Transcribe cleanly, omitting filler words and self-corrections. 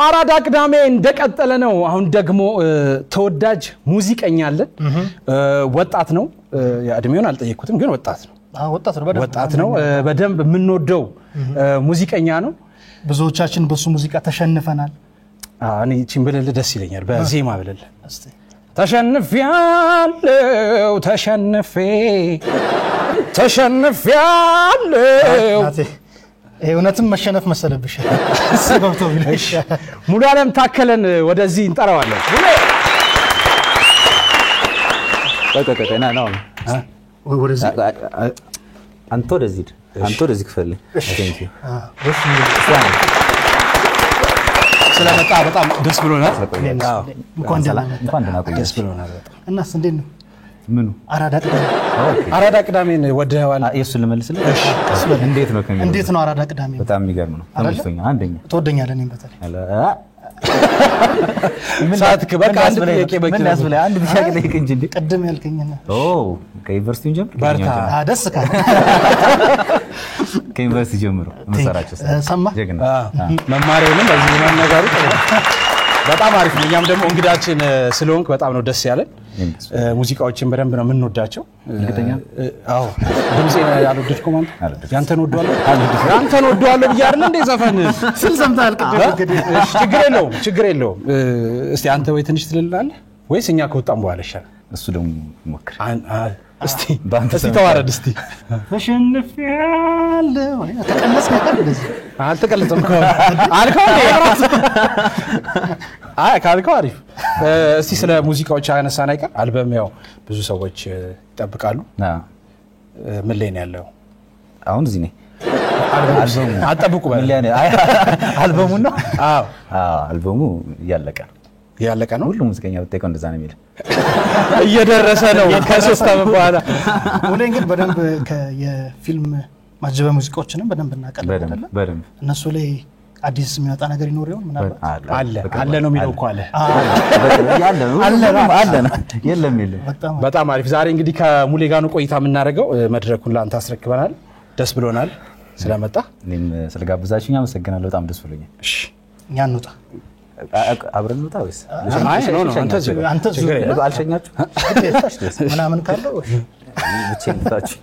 አራዳ ቅዳሜ እንደቀጠለ ነው አሁን ደግሞ ተወዳጅ ሙዚቀኛ አለ ወጣት ነው ያድሜውን አልጠየቅኩትም ግን ወጣት ነው ወጣት ነው በደንብ ምንወደው ሙዚቀኛ ነው ብዙዎቻችን በሱ ሙዚቃ ተሸንፈናል እኔ ቺምበለለ ደስ ይለኛል በዜማ በለለ እስቲ ተሸንፊያለው እውነትም መሸነፍ መሰለብሽ ሰበብተው ይለሽ ሙሉ ዓለም ታከለን ወደዚህ እንጠራዋለን ተቀቀቀና ነው ወደዚህ አንተ ወደዚህ ክፈል ቴንክ ዩ ስለመጣ በጣም ደስ ብሎናል እንኳን ደህና ቆየህ ደስ ብሎናል እናስ እንዴት ነው ምኑ አራዳ ቅዳሜን ወደዋል እሱን ልመልስልህ እንዴት ነው ከሚለው እንዴት ነው አራዳ ቅዳሜ በጣም የሚገርም ነው ተመልሶኛ አንደኛ ተወደኛለህ እኔም በተለይ ሳትክ በቃ አንድ ጥያቄ በቂ ምን ያስብለህ አንድ ጥያቄ ጠይቅ እንጂ ቀደም ያልከኝና ከዩኒቨርሲቲው ጀምሮ በርታ ደስ ካለ ከዩኒቨርሲቲ ጀምሮ መሰራቸው ሰማ ጀግና መማሪያውንም በዚህ ማነጋሩ በጣም አሪፍ ነው እኛም ደግሞ እንግዳችን ስለሆንክ በጣም ነው ደስ ያለን ሙዚቃዎችን በደንብ ነው የምንወዳቸው እርግጠኛ አዎ ድምጼ ያልወደድከው ማለት ያንተን ወደዋለሁ ብያርል እንደ ዘፈን ስል ሰምታል ችግር የለውም እስቲ አንተ ወይ ትንሽ ትልልናለህ ወይስ እኛ ከወጣን በኋላ ይሻላል እሱ ደግሞ ሞክር እስቲ ተዋረድ እስቲ ተሸንፊያለሁ ተቀነስ ነገር እንደዚህ አልተቀለጸም ካልከው አሪፍ እስቲ ስለ ሙዚቃዎች አነሳን አይቀር አልበም ያው ብዙ ሰዎች ይጠብቃሉ ምን ላይ ነው ያለው አሁን እዚህ ነኝ አልበሙ አጠብቁ አልበሙ ነው አዎ አልበሙ ያለቀ ነው ሁሉ ሙዚቀኛ በተቀው እንደዛ ነው የሚል እየደረሰ ነው ከ3 ዓመት በኋላ ወለኝ ግን በደንብ የፊልም ማጀበ ሙዚቃዎችንም በደንብ እናቀርባለን አይደል በደንብ እነሱ ላይ አዲስ የሚወጣ ነገር ይኖር ይሆን ምናልባት አለ ነው የሚለው እኮ አለ የለም በጣም አሪፍ ዛሬ እንግዲህ ከሙሌ ጋር ነው ቆይታ የምናደርገው መድረኩን ላንተ አስረክበናል ደስ ብሎናል ስለመጣ እኔም ስለጋብዛችሁኝ አመሰግናለሁ በጣም ደስ ብሎኛል እሺ እኛ እንውጣ አብረን እንውጣ ወይስ አንተ አልሸኛችሁ ምናምን ካለው ብቻ እንታችሁ